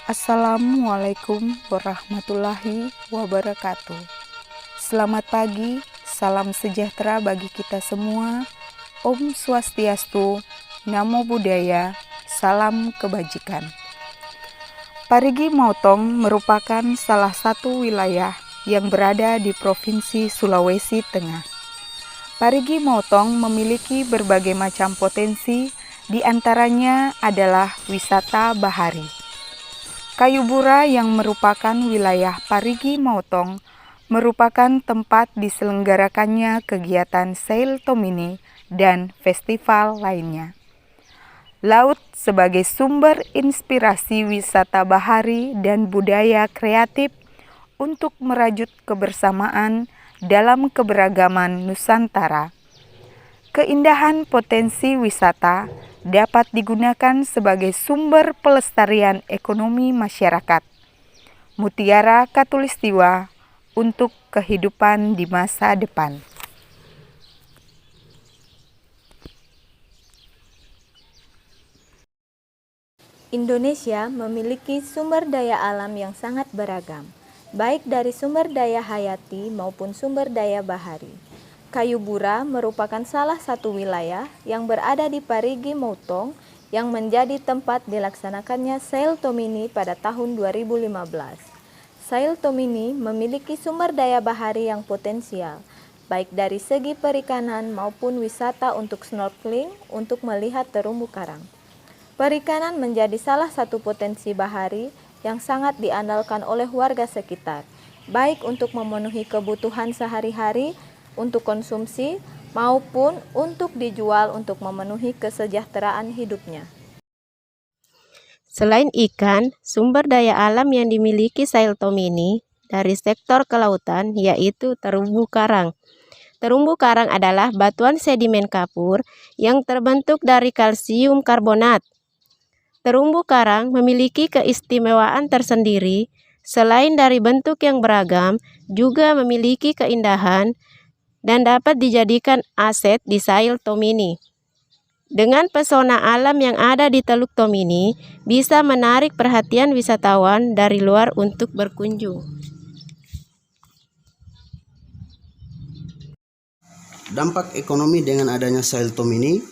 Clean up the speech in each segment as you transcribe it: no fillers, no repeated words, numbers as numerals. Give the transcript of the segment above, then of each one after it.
Assalamualaikum warahmatullahi wabarakatuh. Selamat pagi, salam sejahtera bagi kita semua. Om Swastiastu, Namo Buddhaya, salam kebajikan. Parigi Motong merupakan salah satu wilayah yang berada di Provinsi Sulawesi Tengah. Parigi Motong memiliki berbagai macam potensi, di antaranya adalah wisata bahari. Kayubura yang merupakan wilayah Parigi Motong merupakan tempat diselenggarakannya kegiatan Sail Tomini dan festival lainnya. Laut sebagai sumber inspirasi wisata bahari dan budaya kreatif untuk merajut kebersamaan dalam keberagaman Nusantara. Keindahan potensi wisata dapat digunakan sebagai sumber pelestarian ekonomi masyarakat. Mutiara Katulistiwa untuk kehidupan di masa depan. Indonesia memiliki sumber daya alam yang sangat beragam, baik dari sumber daya hayati maupun sumber daya bahari. Kayubura merupakan salah satu wilayah yang berada di Parigi Motong yang menjadi tempat dilaksanakannya Sail Tomini pada tahun 2015. Sail Tomini memiliki sumber daya bahari yang potensial, baik dari segi perikanan maupun wisata untuk snorkeling untuk melihat terumbu karang. Perikanan menjadi salah satu potensi bahari yang sangat diandalkan oleh warga sekitar, baik untuk memenuhi kebutuhan sehari-hari, untuk konsumsi, maupun untuk dijual untuk memenuhi kesejahteraan hidupnya. Selain ikan, sumber daya alam yang dimiliki Sail Tomini dari sektor kelautan yaitu terumbu karang. Terumbu karang adalah batuan sedimen kapur yang terbentuk dari kalsium karbonat. Terumbu karang memiliki keistimewaan tersendiri, selain dari bentuk yang beragam, juga memiliki keindahan dan dapat dijadikan aset di Sail Tomini. Dengan pesona alam yang ada di Teluk Tomini, bisa menarik perhatian wisatawan dari luar untuk berkunjung. Dampak ekonomi dengan adanya Sail Tomini,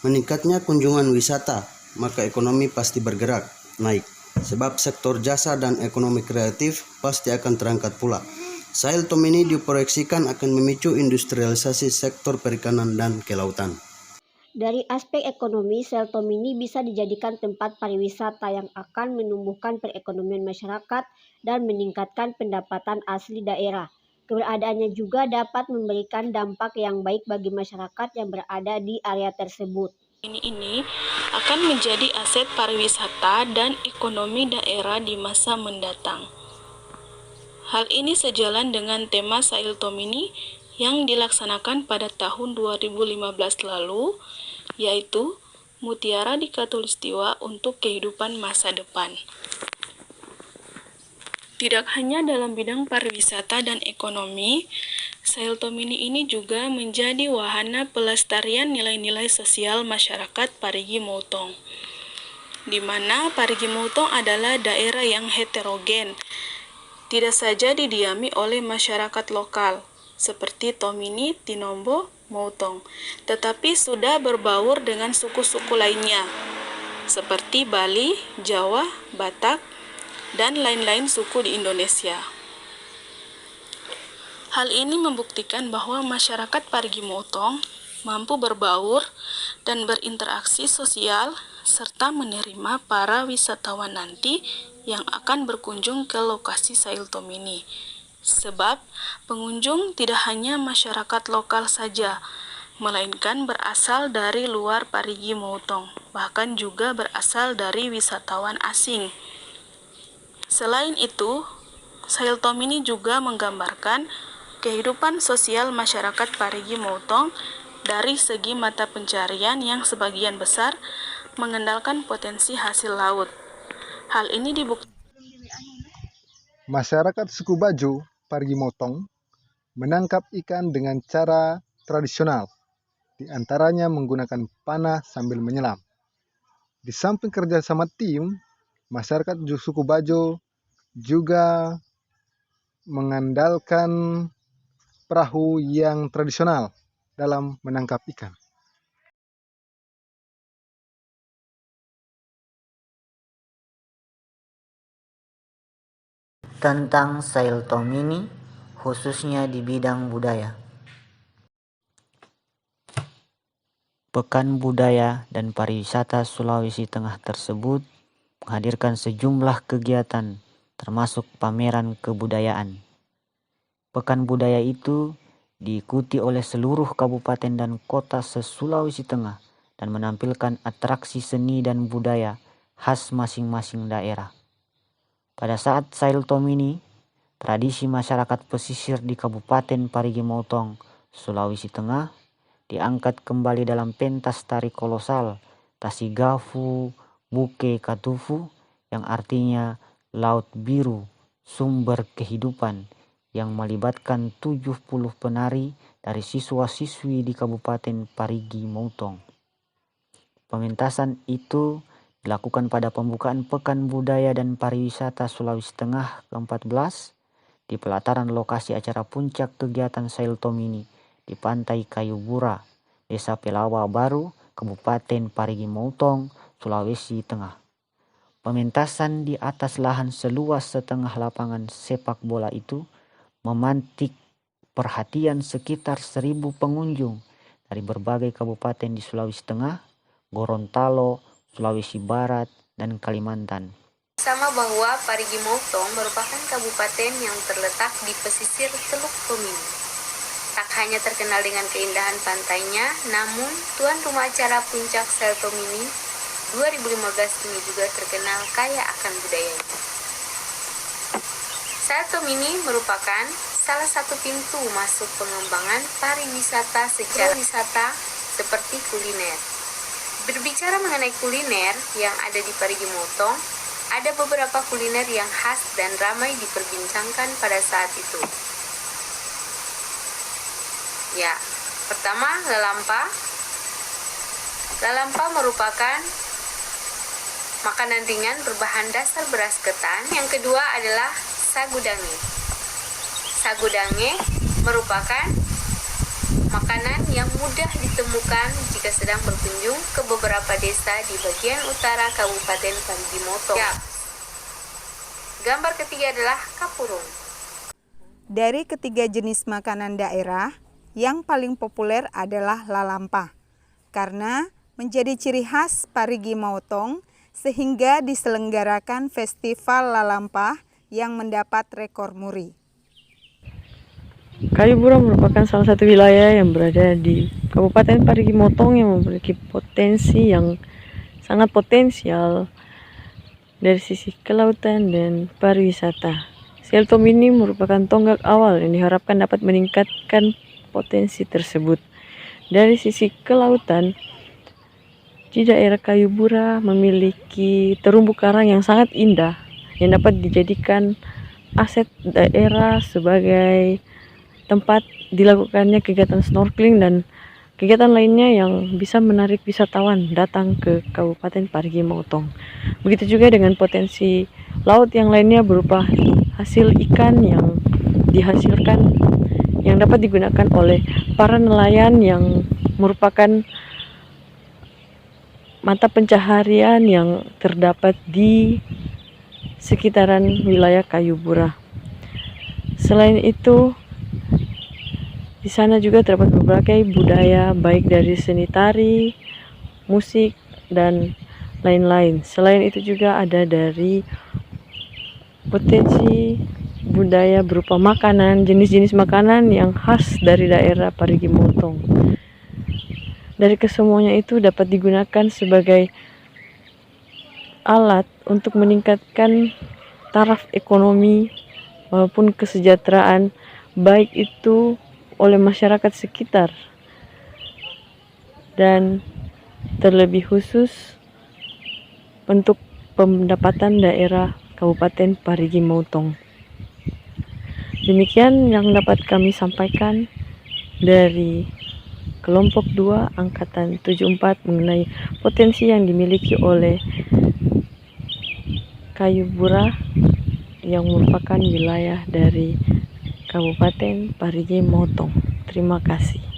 meningkatnya kunjungan wisata, maka ekonomi pasti bergerak naik. Sebab sektor jasa dan ekonomi kreatif pasti akan terangkat pula. Sail Tomini diproyeksikan akan memicu industrialisasi sektor perikanan dan kelautan. Dari aspek ekonomi, Sail Tomini bisa dijadikan tempat pariwisata yang akan menumbuhkan perekonomian masyarakat dan meningkatkan pendapatan asli daerah. Keberadaannya juga dapat memberikan dampak yang baik bagi masyarakat yang berada di area tersebut. Ini akan menjadi aset pariwisata dan ekonomi daerah di masa mendatang. Hal ini sejalan dengan tema Sail Tomini yang dilaksanakan pada tahun 2015 lalu, yaitu Mutiara di Katulistiwa untuk kehidupan masa depan. Tidak hanya dalam bidang pariwisata dan ekonomi, Sail Tomini ini juga menjadi wahana pelestarian nilai-nilai sosial masyarakat Parigi Motong, di mana Parigi Motong adalah daerah yang heterogen, tidak saja didiami oleh masyarakat lokal, seperti Tomini, Tinombo, Motong, tetapi sudah berbaur dengan suku-suku lainnya, seperti Bali, Jawa, Batak, dan lain-lain suku di Indonesia. Hal ini membuktikan bahwa masyarakat Parigi Motong mampu berbaur dan berinteraksi sosial serta menerima para wisatawan nanti yang akan berkunjung ke lokasi Sail Tomini. Sebab pengunjung tidak hanya masyarakat lokal saja, melainkan berasal dari luar Parigi Motong, bahkan juga berasal dari wisatawan asing. Selain itu, Sail Tomini juga menggambarkan kehidupan sosial masyarakat Parigi Motong dari segi mata pencarian yang sebagian besar mengandalkan potensi hasil laut. Hal ini dibuktikan masyarakat suku Bajo, Parigi Motong, menangkap ikan dengan cara tradisional, di antaranya menggunakan panah sambil menyelam. Di samping kerja sama tim, masyarakat suku Bajo juga mengandalkan perahu yang tradisional dalam menangkap ikan. Tentang Sailtomini, khususnya di bidang budaya. Pekan Budaya dan Pariwisata Sulawesi Tengah tersebut menghadirkan sejumlah kegiatan, termasuk pameran kebudayaan. Pekan Budaya itu diikuti oleh seluruh kabupaten dan kota se-Sulawesi Tengah dan menampilkan atraksi seni dan budaya khas masing-masing daerah. Pada saat Sailtomini, tradisi masyarakat pesisir di Kabupaten Parigi Motong, Sulawesi Tengah, diangkat kembali dalam pentas tari kolosal Tasigafu Buke Katufu, yang artinya Laut Biru, Sumber Kehidupan, yang melibatkan 70 penari dari siswa-siswi di Kabupaten Parigi Motong. Pementasan itu dilakukan pada pembukaan Pekan Budaya dan Pariwisata Sulawesi Tengah ke-14 di pelataran lokasi acara puncak kegiatan Sailtomini di Pantai Kayu Bura, Desa Pelawa Baru, Kabupaten Parigi Motong, Sulawesi Tengah. Pementasan di atas lahan seluas setengah lapangan sepak bola itu memantik perhatian sekitar 1.000 pengunjung dari berbagai kabupaten di Sulawesi Tengah, Gorontalo, Sulawesi Barat, dan Kalimantan. Sama bahwa Parigi Motong merupakan kabupaten yang terletak di pesisir Teluk Tomini. Tak hanya terkenal dengan keindahan pantainya, namun tuan rumah acara puncak Sailtomini 2015 ini juga terkenal kaya akan budayanya. Sailtomini merupakan salah satu pintu masuk pengembangan pariwisata secara wisata seperti kuliner. Berbicara mengenai kuliner yang ada di Parigi Motong, ada beberapa kuliner yang khas dan ramai diperbincangkan pada saat itu. Ya, pertama lalampa. Lalampa merupakan makanan ringan berbahan dasar beras ketan. Yang kedua adalah sagu dange. Sagu dange merupakan makanan yang mudah ditemukan jika sedang berkunjung ke beberapa desa di bagian utara Kabupaten Parigi Motong. Ya. Gambar ketiga adalah kapurung. Dari ketiga jenis makanan daerah, yang paling populer adalah lalampa, karena menjadi ciri khas Parigi Motong sehingga diselenggarakan festival lalampa yang mendapat rekor muri. Kayu Bura merupakan salah satu wilayah yang berada di Kabupaten Parigi Motong yang memiliki potensi yang sangat potensial dari sisi kelautan dan pariwisata. Sailtomini merupakan tonggak awal yang diharapkan dapat meningkatkan potensi tersebut. Dari sisi kelautan, di daerah Kayu Bura memiliki terumbu karang yang sangat indah yang dapat dijadikan aset daerah sebagai tempat dilakukannya kegiatan snorkeling dan kegiatan lainnya yang bisa menarik wisatawan datang ke Kabupaten Parigi Motong. Begitu juga dengan potensi laut yang lainnya berupa hasil ikan yang dihasilkan yang dapat digunakan oleh para nelayan yang merupakan mata pencaharian yang terdapat di sekitaran wilayah Kayu Bura. Selain itu, di sana juga terdapat berbagai budaya baik dari seni tari, musik, dan lain-lain. Selain itu juga ada dari potensi budaya berupa makanan, jenis-jenis makanan yang khas dari daerah Parigi Motong. Dari kesemuanya itu dapat digunakan sebagai alat untuk meningkatkan taraf ekonomi maupun kesejahteraan baik itu oleh masyarakat sekitar dan terlebih khusus untuk pendapatan daerah Kabupaten Parigi Motong. Demikian yang dapat kami sampaikan dari kelompok 2 angkatan 74 mengenai potensi yang dimiliki oleh Kayubura yang merupakan wilayah dari Kabupaten Parigi Motong. Terima kasih.